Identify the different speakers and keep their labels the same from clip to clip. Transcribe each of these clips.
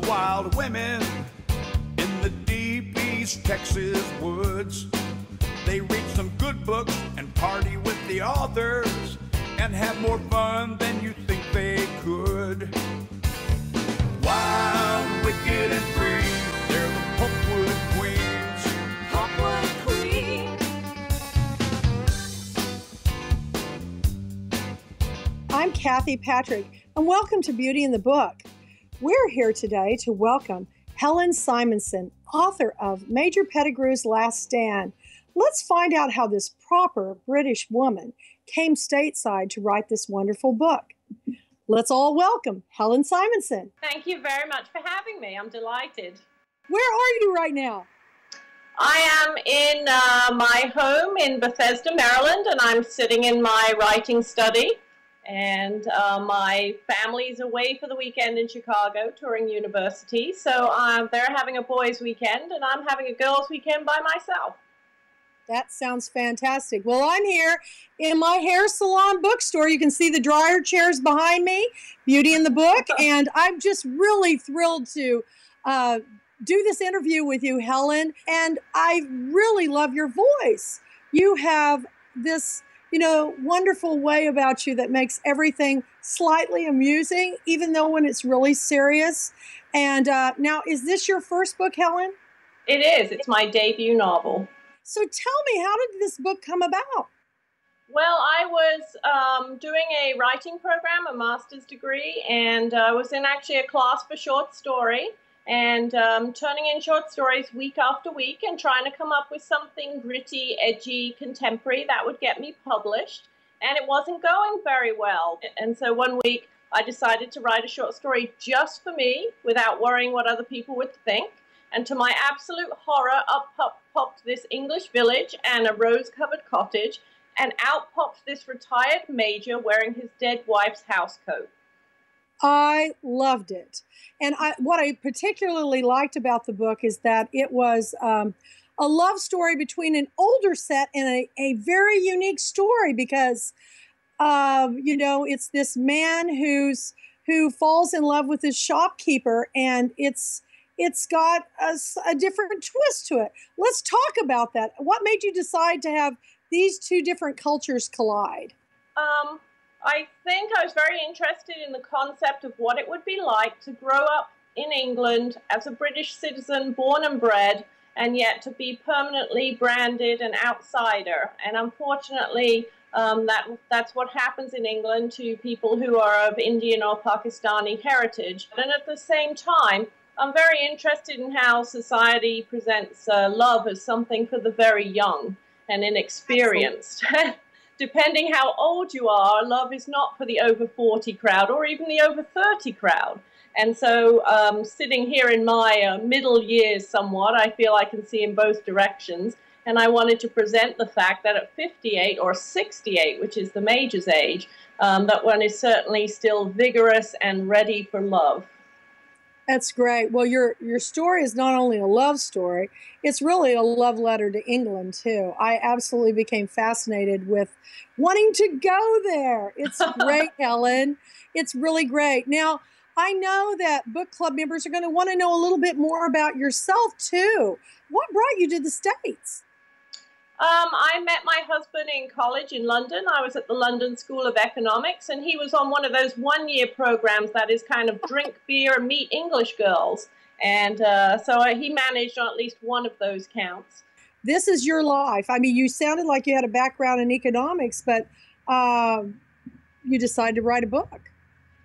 Speaker 1: wild women in the deep East Texas woods. They read some good books and party with the authors and have more fun than you think they could. Wild, wicked, and free, they're the Pulpwood Queens.
Speaker 2: Pulpwood Queen.
Speaker 3: I'm Kathy Patrick, and welcome to Beauty in the Book. We're here today to welcome Helen Simonson, author of Major Pettigrew's Last Stand. Let's find out how this proper British woman came stateside to write this wonderful book. Let's all welcome Helen Simonson.
Speaker 4: Thank you very much for having me. I'm delighted.
Speaker 3: Where are you right now?
Speaker 4: I am in my home in Bethesda, Maryland, and I'm sitting in my writing study. And my family's away for the weekend in Chicago, touring university. So they're having a boys' weekend, and I'm having a girls' weekend by myself.
Speaker 3: That sounds fantastic. Well, I'm here in my hair salon bookstore. You can see the dryer chairs behind me, Beauty in the Book. And I'm just really thrilled to do this interview with you, Helen. And I really love your voice. You have this, wonderful way about you that makes everything slightly amusing, even though when it's really serious. And now, is this your first book, Helen?
Speaker 4: It is. It's my debut novel.
Speaker 3: So tell me, how did this book come about?
Speaker 4: Well, I was doing a writing program, a master's degree, and I was in actually a class for short story and turning in short stories week after week and trying to come up with something gritty, edgy, contemporary that would get me published. And it wasn't going very well. And so one week I decided to write a short story just for me without worrying what other people would think. And to my absolute horror, up popped this English village and a rose-covered cottage, and out popped this retired major wearing his dead wife's housecoat.
Speaker 3: I loved it. And what I particularly liked about the book is that it was a love story between an older set and a very unique story because, it's this man who falls in love with his shopkeeper, and it's got a different twist to it. Let's talk about that. What made you decide to have these two different cultures collide?
Speaker 4: I think I was very interested in the concept of what it would be like to grow up in England as a British citizen, born and bred, and yet to be permanently branded an outsider. And unfortunately, that's what happens in England to people who are of Indian or Pakistani heritage. And at the same time, I'm very interested in how society presents love as something for the very young and inexperienced. Depending how old you are, love is not for the over 40 crowd or even the over 30 crowd. And so sitting here in my middle years somewhat, I feel I can see in both directions. And I wanted to present the fact that at 58 or 68, which is the Major's age, that one is certainly still vigorous and ready for love.
Speaker 3: That's great. Well, your story is not only a love story, it's really a love letter to England, too. I absolutely became fascinated with wanting to go there. It's great, Helen. It's really great. Now, I know that book club members are going to want to know a little bit more about yourself, too. What brought you to the States?
Speaker 4: I met my husband in college in London. I was at the London School of Economics, and he was on one of those one-year programs that is kind of drink beer, meet English girls. And so he managed on at least one of those counts.
Speaker 3: This is your life. I mean, you sounded like you had a background in economics, but you decided to write a book.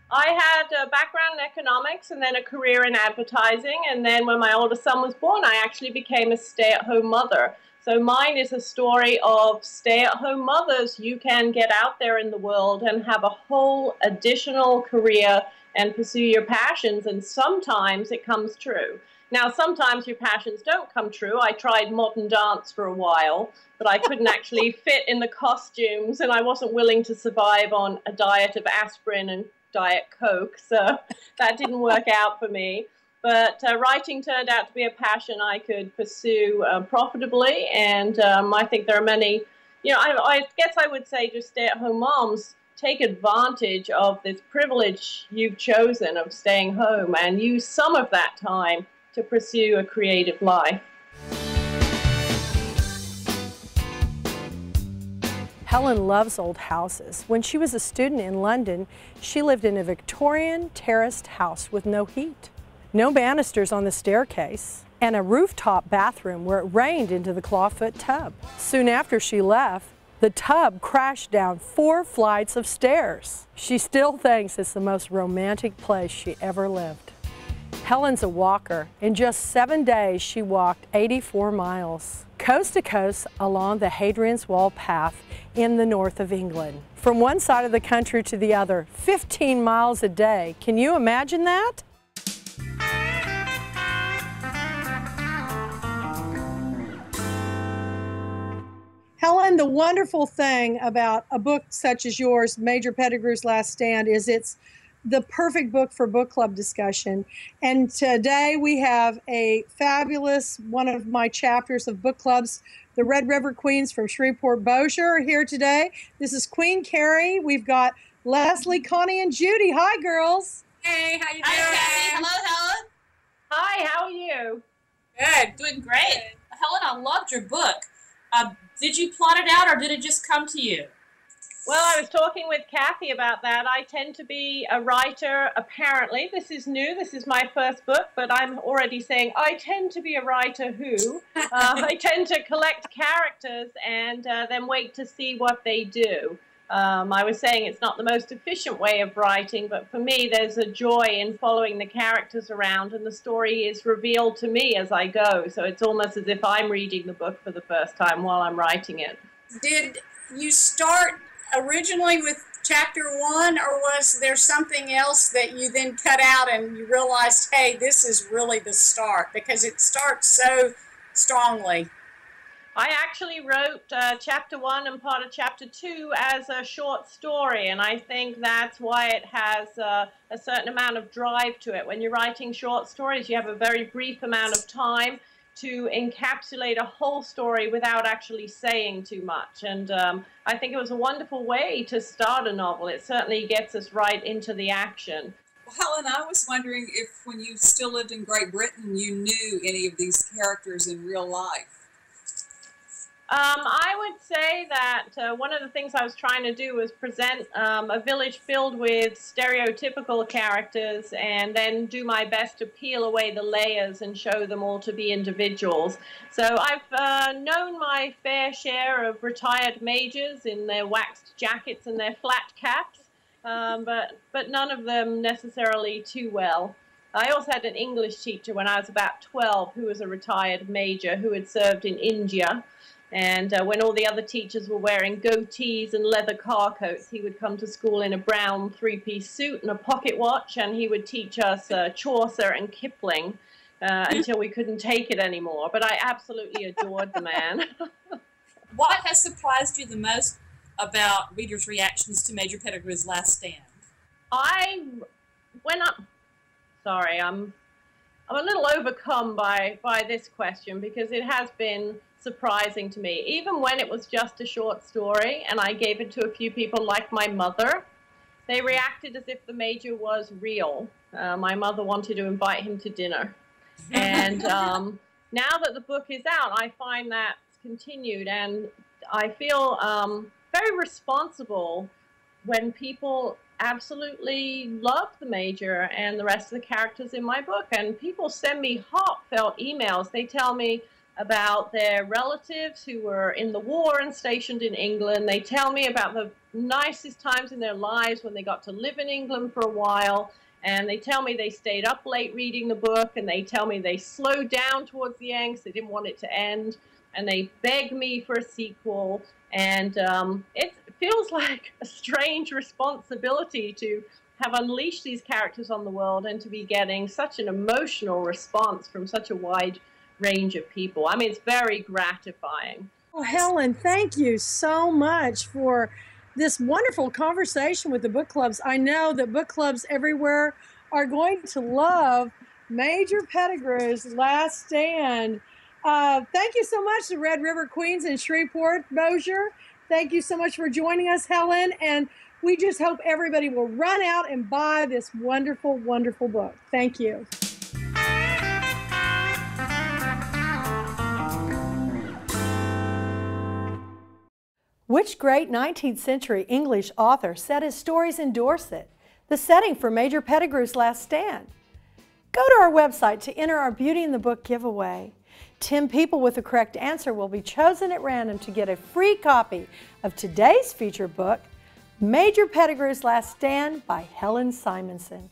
Speaker 4: I had a background in economics and then a career in advertising. And then when my oldest son was born, I actually became a stay-at-home mother. So mine is a story of stay-at-home mothers. You can get out there in the world and have a whole additional career and pursue your passions, and sometimes it comes true. Now, sometimes your passions don't come true. I tried modern dance for a while, but I couldn't actually fit in the costumes, and I wasn't willing to survive on a diet of aspirin and Diet Coke, so that didn't work out for me. But writing turned out to be a passion I could pursue profitably, and I think there are many, I guess I would say just stay-at-home moms take advantage of this privilege you've chosen of staying home and use some of that time to pursue a creative life.
Speaker 3: Helen loves old houses. When she was a student in London, she lived in a Victorian terraced house with no heat, no banisters on the staircase, and a rooftop bathroom where it rained into the clawfoot tub. Soon after she left, the tub crashed down 4 flights of stairs. She still thinks it's the most romantic place she ever lived. Helen's a walker. In just 7 days, she walked 84 miles, coast to coast along the Hadrian's Wall path in the north of England. From one side of the country to the other, 15 miles a day. Can you imagine that? Helen, the wonderful thing about a book such as yours, Major Pettigrew's Last Stand, is it's the perfect book for book club discussion. And today we have a fabulous, one of my chapters of book clubs, the Red River Queens from Shreveport, Bossier are here today. This is Queen Carrie. We've got Leslie, Connie, and Judy. Hi, girls.
Speaker 5: Hey, how you doing?
Speaker 2: Hi, Kathy. Hello, Helen.
Speaker 4: Hi, how are you?
Speaker 5: Good, doing great. Helen, I loved your book. Did you plot it out or did it just come to you?
Speaker 4: Well, I was talking with Kathy about that. I tend to be a writer, apparently. This is new. This is my first book, but I'm already saying I tend to be a writer who. I tend to collect characters and then wait to see what they do. I was saying it's not the most efficient way of writing, but for me, there's a joy in following the characters around, and the story is revealed to me as I go. So it's almost as if I'm reading the book for the first time while I'm writing it.
Speaker 2: Did you start originally with chapter 1, or was there something else that you then cut out and you realized, hey, this is really the start, because it starts so strongly?
Speaker 4: I actually wrote chapter 1 and part of chapter 2 as a short story, and I think that's why it has a certain amount of drive to it. When you're writing short stories, you have a very brief amount of time to encapsulate a whole story without actually saying too much. And I think it was a wonderful way to start a novel. It certainly gets us right into the action.
Speaker 6: Well, Helen, I was wondering if when you still lived in Great Britain, you knew any of these characters in real life.
Speaker 4: I would say that one of the things I was trying to do was present a village filled with stereotypical characters and then do my best to peel away the layers and show them all to be individuals. So I've known my fair share of retired majors in their waxed jackets and their flat caps, but none of them necessarily too well. I also had an English teacher when I was about 12 who was a retired major who had served in India. And when all the other teachers were wearing goatees and leather car coats, he would come to school in a brown 3-piece suit and a pocket watch, and he would teach us Chaucer and Kipling until we couldn't take it anymore. But I absolutely adored the man.
Speaker 5: What has surprised you the most about readers' reactions to Major Pettigrew's Last Stand?
Speaker 4: Sorry, I'm a little overcome by this question because it has been surprising to me. Even when it was just a short story and I gave it to a few people like my mother, they reacted as if the major was real. My mother wanted to invite him to dinner. And now that the book is out, I find that continued, and I feel very responsible when people absolutely love the major and the rest of the characters in my book. And people send me heartfelt emails. They tell me about their relatives who were in the war and stationed in England. They tell me about the nicest times in their lives when they got to live in England for a while. And they tell me they stayed up late reading the book, and they tell me they slowed down towards the end because they didn't want it to end. And they beg me for a sequel. And it feels like a strange responsibility to have unleashed these characters on the world and to be getting such an emotional response from such a wide range of people. I mean, it's very gratifying.
Speaker 3: Well, Helen, thank you so much for this wonderful conversation with the book clubs. I know that book clubs everywhere are going to love Major Pettigrew's Last Stand. Thank you so much, the Red River Queens in Shreveport, Bossier. Thank you so much for joining us, Helen. And We just hope everybody will run out and buy this wonderful, wonderful book. Thank you. Which great 19th century English author set his stories in Dorset, the setting for Major Pettigrew's Last Stand? Go to our website to enter our Beauty in the Book giveaway. 10 people with the correct answer will be chosen at random to get a free copy of today's feature book, Major Pettigrew's Last Stand by Helen Simonson.